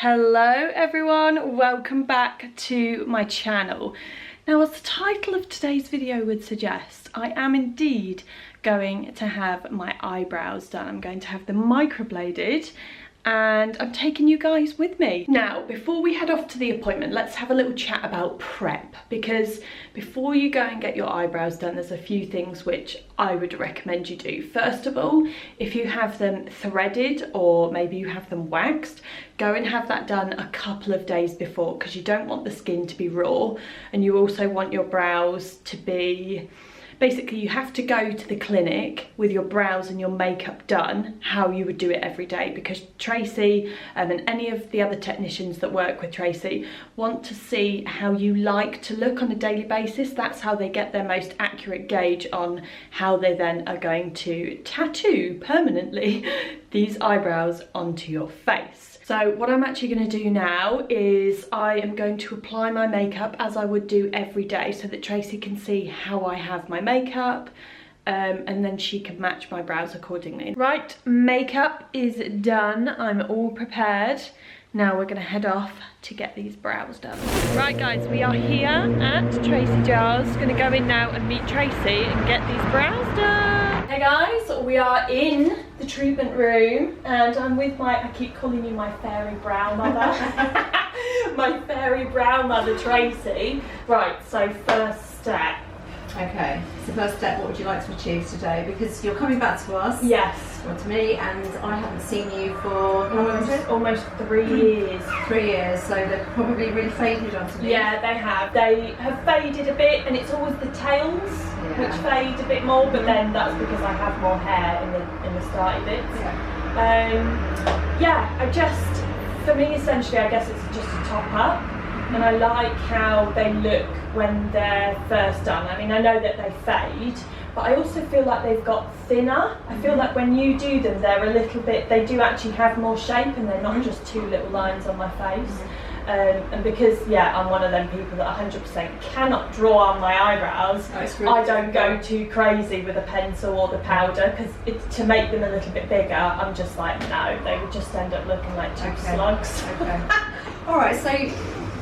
Hello everyone, welcome back to my channel. Now, as the title of today's video would suggest, I am indeed going to have my eyebrows done. I'm going to have them microbladed and I'm taking you guys with me. Now, before we head off to the appointment, let's have a little chat about prep, because before you go and get your eyebrows done, there's a few things which I would recommend you do. First of all, if you have them threaded or maybe you have them waxed, go and have that done a couple of days before, because you don't want the skin to be raw, and you also want your brows to be, basically you have to go to the clinic with your brows and your makeup done how you would do it every day, because Tracie and any of the other technicians that work with Tracie want to see how you like to look on a daily basis. That's how they get their most accurate gauge on how they then are going to tattoo permanently these eyebrows onto your face. So what I'm actually going to do now is I am going to apply my makeup as I would do every day, so that Tracie can see how I have my makeup, and then she can match my brows accordingly. Right, makeup is done. I'm all prepared. Now we're going to head off to get these brows done. Right guys, we are here at Tracie Jars. Going to go in now and meet Tracie and get these brows done. Hey guys, we are in the treatment room and I'm with I keep calling you my fairy brow mother. My fairy brow mother, Tracie. Right, so first step. Okay, so first step, what would you like to achieve today? Because you're coming back to us. Yes. Or to me, and I haven't seen you for, how long is it? Almost 3 years. 3 years, so they've probably really faded onto me. Yeah, they have. They have faded a bit, and it's always the tails which fade a bit more, but then that's because I have more hair in the starty bits. Yeah, I just, for me essentially, I guess it's just a top up. And I like how they look when they're first done. I mean, I know that they fade, but I also feel like they've got thinner. I feel like when you do them, they're a little bit, they do actually have more shape and they're not just two little lines on my face. And because, yeah, I'm one of them people that 100% cannot draw on my eyebrows, I don't go too crazy with a pencil or the powder, because to make them a little bit bigger, I'm just like, no, they would just end up looking like two slugs. Okay. All right, so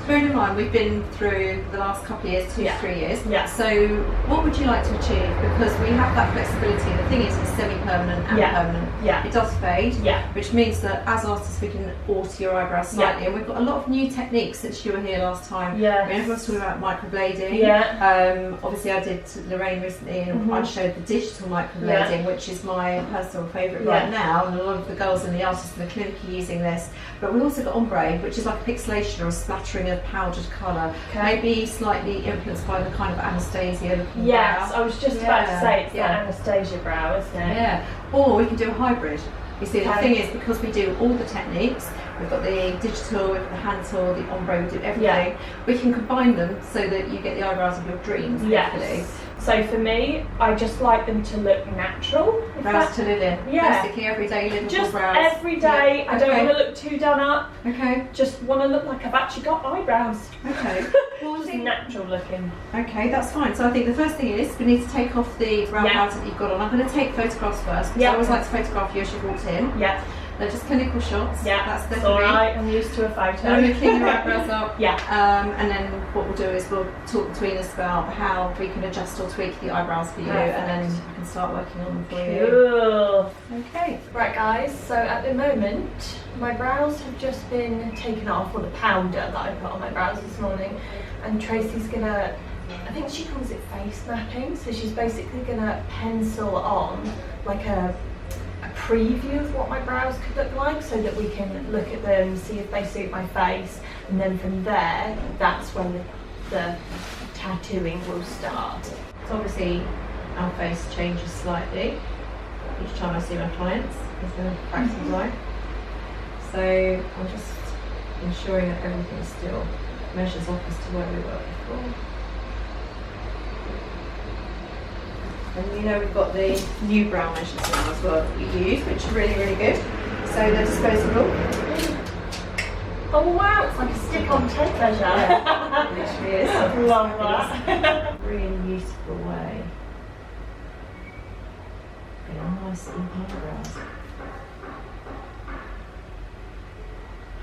bearing in mind we've been through the last couple of years, 2 to 3 years. Yeah. So what would you like to achieve? Because we have that flexibility. The thing is, it's semi-permanent and permanent. Yeah. It does fade. Yeah. Which means that as artists we can alter your eyebrows slightly, and we've got a lot of new techniques since you were here last time. Yeah. I mean, everyone's talking about microblading. Yeah. Obviously I did Lorraine recently, and I showed the digital microblading, which is my personal favourite right now, and a lot of the girls and the artists in the clinic are using this. But we also got ombre, which is like a pixelation or a splattering of powdered colour, maybe slightly influenced by the kind of Anastasia looking brow. I was just about to say it's that Anastasia brow, isn't it? Yeah, or we can do a hybrid. You see, the thing is, because we do all the techniques, we've got the digital, we've got the hand tool, the ombre, we do everything, we can combine them so that you get the eyebrows of your dreams, hopefully. So for me, I just like them to look natural. Brows to live in. Yeah. Basically everyday livable just brows. Every day. I don't want to look too done up. Okay. Just want to look like I've actually got eyebrows. Okay. Well, just natural looking. Okay, that's fine. So I think the first thing is we need to take off the brow powder that you've got on. I'm going to take photographs first, because I always like to photograph you as you've walked in. Yeah. They're just clinical shots. Yeah, that's the alright, I'm used to a photo. Then we'll clean your eyebrows up. Yeah. And then what we'll do is we'll talk between us about how we can adjust or tweak the eyebrows for you, and then I can start working on them for you. Cool. Okay. Right guys, so at the moment, my brows have just been taken off, or the powder that I put on my brows this morning, and Tracie's gonna, I think she calls it face mapping, so she's basically gonna pencil on like a preview of what my brows could look like, so that we can look at them, see if they suit my face, and then from there, that's when the tattooing will start. So obviously our face changes slightly each time I see my clients, as the practice like. So I'm just ensuring that everything still measures off as to where we were before. And you know, we've got the new brow measures now as well that we use, which are really, really good. So they're disposable. Oh wow, it's like a stick-on tape measure. Yeah, it literally is. I love that. Really useful way. Getting nice even eyebrows.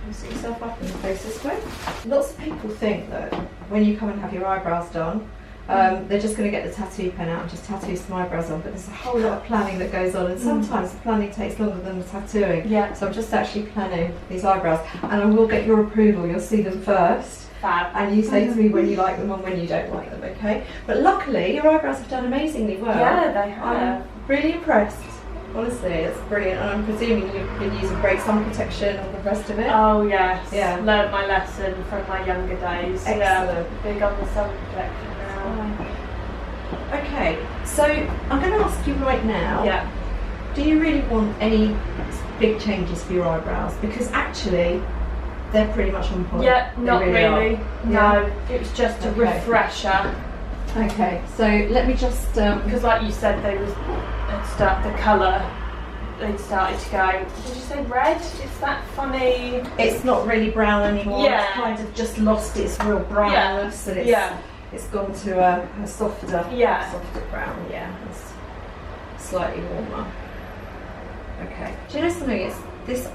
You set yourself up in the face this way. Lots of people think that when you come and have your eyebrows done, they're just going to get the tattoo pen out and just tattoo some eyebrows on, but there's a whole lot of planning that goes on, and sometimes the planning takes longer than the tattooing. Yeah. So I'm just actually planning these eyebrows, and I will get your approval. You'll see them first. Fab. And you say to me when you like them and when you don't like them, okay? But luckily, your eyebrows have done amazingly well. Yeah, they have. I'm really impressed. Honestly, it's brilliant. And I'm presuming you've been using great sun protection and the rest of it. Oh yes. Yeah. Learned my lesson from my younger days. Excellent. Yeah. Big on the sun protection now. Okay, so I'm going to ask you right now. Yeah. Do you really want any big changes for your eyebrows? Because actually, they're pretty much on point. Yeah, not really. Yeah. No, it was just a Okay. refresher. Okay, so let me just. Because, like you said, the colour. They'd started to go. Did you say red? It's that funny. It's not really brown anymore. Yeah. It's kind of just lost its real brownness, and it's gone to a softer brown. Yeah, it's slightly warmer. Okay. Do you know something? It's this.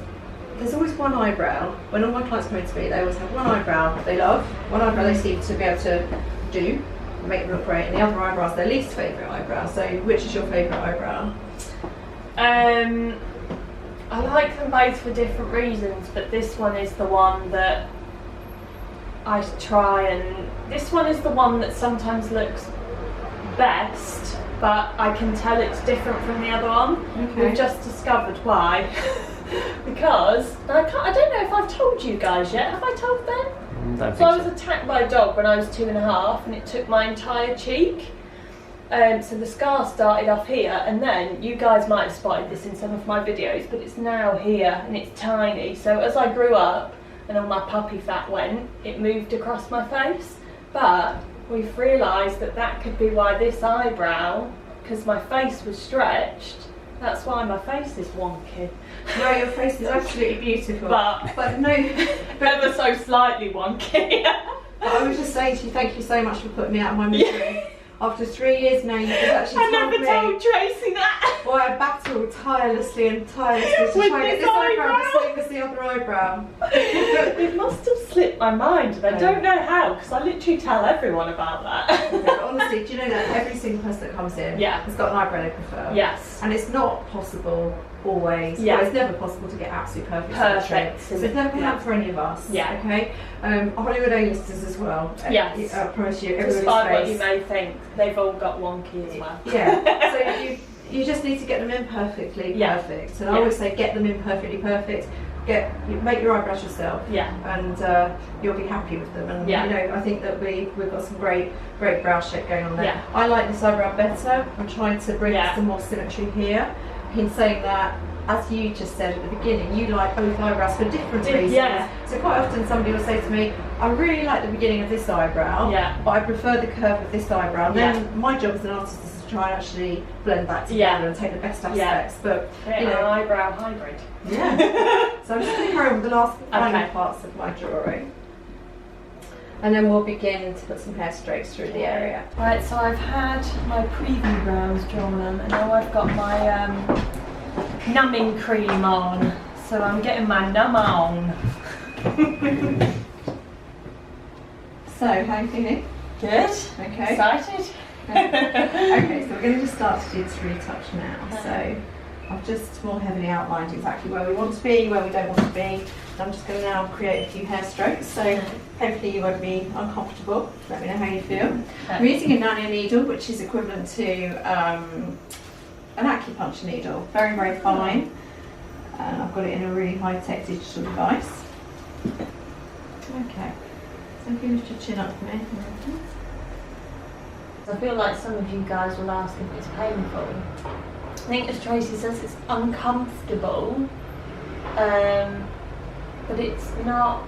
There's always one eyebrow. When all my clients come in to me, they always have one eyebrow they love, one eyebrow they seem to be able to do, make them look great, and the other eyebrow is their least favourite eyebrow. So, which is your favourite eyebrow? I like them both for different reasons, but this one is the one that I try and. This one is the one that sometimes looks best, but I can tell it's different from the other one. Okay. We've just discovered why. Because I don't know if I've told you guys yet. Have I told them? So I was attacked by a dog when I was 2.5, and it took my entire cheek. So the scar started off here, and then you guys might have spotted this in some of my videos, but it's now here and it's tiny. So as I grew up and all my puppy fat went, it moved across my face. But we've realised that that could be why this eyebrow, because my face was stretched, that's why my face is wonky. No, your face is absolutely beautiful. But no, ever so slightly wonky. I was just saying to you, thank you so much for putting me out of my misery. After 3 years now, you've actually I never told Tracy that. Boy, I battled tirelessly to try and get this eyebrow the same as the other eyebrow. It must have slipped my mind, and I don't know how, because I literally tell everyone about that. Okay, but honestly, do you know that every single person that comes in has got an eyebrow they prefer? Yes. And it's not possible always. Yeah. Well, it's never possible to get absolute perfect. So it's never going to happen for any of us. Yeah. Okay. Hollywood A-listers as well. Yes. I promise you, despite what you may think, they've all got wonky as well. Yeah. So you just need to get them in perfectly perfect. And I always say, get them in perfectly perfect. Make your eyebrows yourself. Yeah. And you'll be happy with them. And you know, I think that we've got some great brow shape going on there. Yeah. I like this eyebrow better. I'm trying to bring some more symmetry here. In saying that, as you just said at the beginning, you like both eyebrows for different reasons. Yeah. So quite often somebody will say to me, I really like the beginning of this eyebrow, but I prefer the curve of this eyebrow. And then my job as an artist is to try and actually blend that together and take the best aspects. But you know, an eyebrow hybrid. Yeah. So I'm just going to carry on with the last final parts of my drawing. And then we'll begin to put some hair strokes through the area. Right, so I've had my preview brows drawn on, and now I've got my numbing cream on. So I'm getting my numb on. So, how are you feeling? Good. Okay. Excited? Okay, so we're going to just start to do this retouch now. So I've just more heavily outlined exactly where we want to be, where we don't want to be. I'm just going to now create a few hair strokes, so hopefully you won't be uncomfortable. Let me know how you feel. Okay. I'm using a nano needle, which is equivalent to an acupuncture needle, very, very fine. And I've got it in a really high-tech digital device. Okay, so if you lift your chin up for me. I feel like some of you guys will ask if it's painful. I think, as Tracy says, it's uncomfortable. But it's not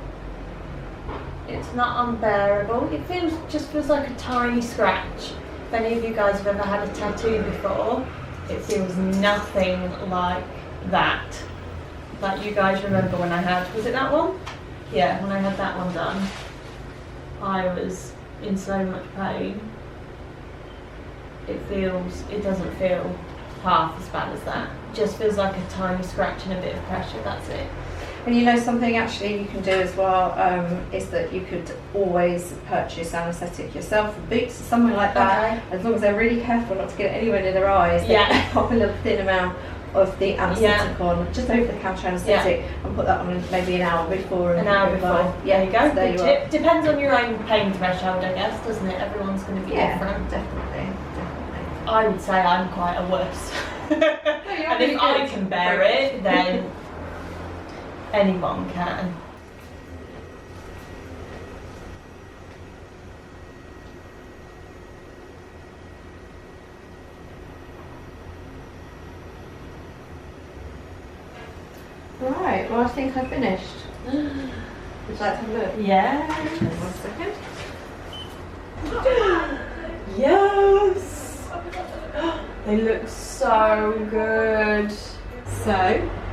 unbearable. It just feels like a tiny scratch. If any of you guys have ever had a tattoo before, it feels nothing like that. Like you guys remember when I had, was it that one? Yeah, when I had that one done, I was in so much pain. It doesn't feel half as bad as that. It just feels like a tiny scratch and a bit of pressure, that's it. And you know something actually you can do as well is that you could always purchase anaesthetic yourself from Boots or something like that. As long as they're really careful not to get it anywhere near their eyes, they can pop a little thin amount of the anaesthetic on, just over the counter anaesthetic, and put that on maybe an hour before. An hour before. Yeah, there you go. So there Good you tip. Depends on your own pain threshold, I guess, doesn't it? Everyone's going to be different. Definitely. I would say I'm quite a wuss. And if I can bear it, then anyone can. Right, well I think I finished. Would you like to have a look? Yeah. 1 second. Yes! They look so good. So,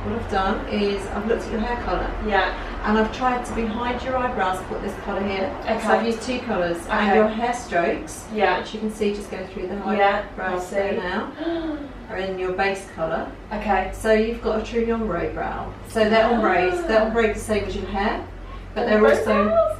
what I've done is I've looked at your hair colour. Yeah. And I've tried to behind your eyebrows put this colour here. Okay. So I've used 2 colours. Okay. And your hair strokes, Yeah. which you can see just going through the Yeah, eyebrows I see. there now, are in your base colour. Okay. So you've got a true ombre brow. So they're ombres. They're ombre the same as your hair, but they're also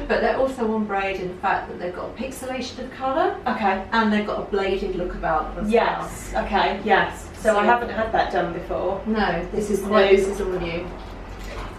but they're also ombreed in the fact that they've got a pixelation of colour. Okay. And they've got a bladed look about them as Yes. Okay. Yes. So I haven't had that done before. well. No, this is new. This is all new.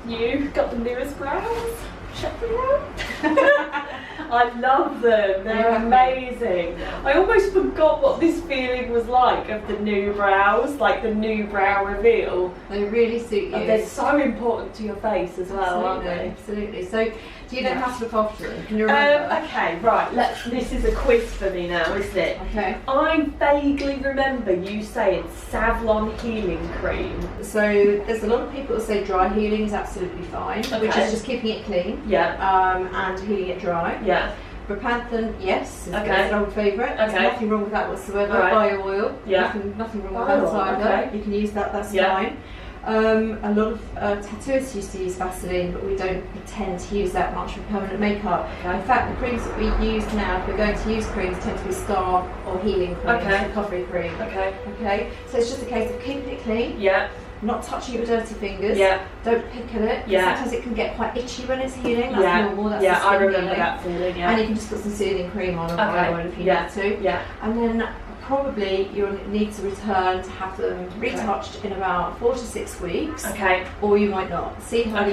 You got the newest brows. Check them out. I love them. They're amazing. I almost forgot what this feeling was like of the new brows, like the new brow reveal. They really suit you. They're so important to your face as well, aren't they? Absolutely. So, do you know how to look after them? Can you remember? Okay, right. This is a quiz for me now, isn't it? Okay. I vaguely remember you saying Savlon healing cream. So there's a lot of people that say dry healing is absolutely fine, which is just keeping it clean. Yeah. And healing it dry. Yeah. Propanthen, yes, is Okay. an old favourite. There's Okay. nothing wrong with that whatsoever. Right. Bio oil, Yeah. nothing wrong with that Bio oil, either. okay. You can use that, that's Yeah. fine. A lot of tattooists used to use Vaseline, but we don't tend to use that much for permanent makeup. Okay. In fact, the creams that we use now, if we're going to use creams, tend to be scar or healing creams, Okay. recovery cream. Okay. Okay, so it's just a case of keeping it clean, Yeah. not touching it with dirty fingers. Yeah. Don't pick at it. Yeah. Sometimes it can get quite itchy when it's healing. That's Yeah. normal. That's Yeah. the I skin remember healing. that feeling. Yeah. And you can just put some soothing cream on or Okay. oil if you Yeah. need to. Yeah. And then probably you'll need to return to have them retouched in about 4 to 6 weeks. Okay. Or you might not. See how they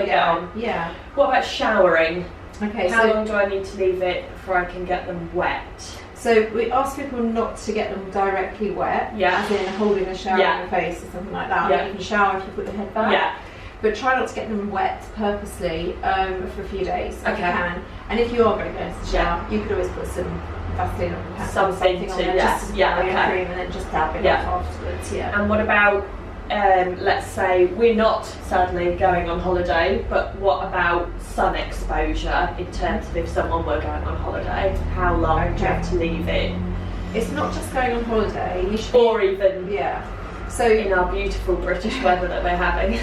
get on. Yeah. What about showering? Okay. How long do I need to leave it before I can get them wet? So we ask people not to get them directly wet, Yeah. as in holding a shower Yeah. in your face or something like that. Yeah. You can shower if you put your head back. Yeah. But try not to get them wet purposely for a few days if you Okay. can. And if you are going to go into the shower, you could always put some Vaseline on Something on to- there, yeah, just yeah, to okay. cream and then just dab it Yeah. off afterwards. Yeah. And what about, let's say we're not sadly going on holiday, but what about sun exposure in terms of if someone were going on holiday? How long do you have to leave it? It's not just going on holiday. You should. Or even Yeah. So in our beautiful British weather that we're having.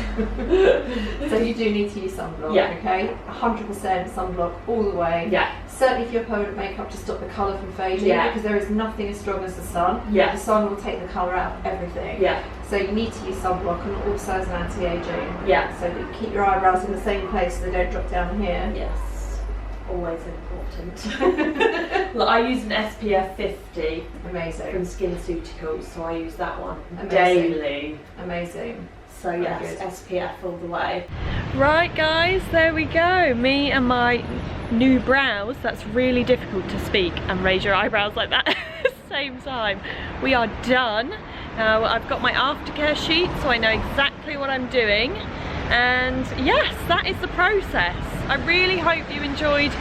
so you do need to use sunblock. Yeah. Okay. 100% sunblock all the way. Yeah. Certainly for your permanent makeup to stop the colour from fading, Yeah. because there is nothing as strong as the sun. Yeah. The sun will take the colour out of everything. Yeah. So you need to use sunblock and also as an anti-aging. Yeah. So that you keep your eyebrows in the same place so they don't drop down here. Yes. Always important. Look, I use an SPF 50 Amazing. from SkinCeuticals, so I use that one Amazing. daily. Amazing. So yes, good. SPF all the way. Right guys, there we go. Me and my new brows. That's really difficult to speak and raise your eyebrows like that at the same time. We are done. Now I've got my aftercare sheet, so I know exactly what I'm doing. And yes, that is the process. I really hope you enjoyed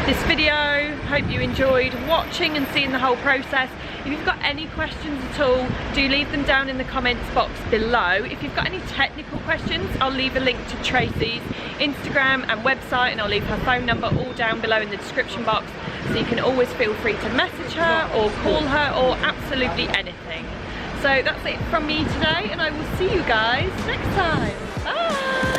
this video. Hope you enjoyed watching and seeing the whole process. If you've got any questions at all, do leave them down in the comments box below. If you've got any technical questions, I'll leave a link to Tracie's Instagram and website, and I'll leave her phone number all down below in the description box, so you can always feel free to message her or call her or absolutely anything. So that's it from me today, and I will see you guys next time. Bye!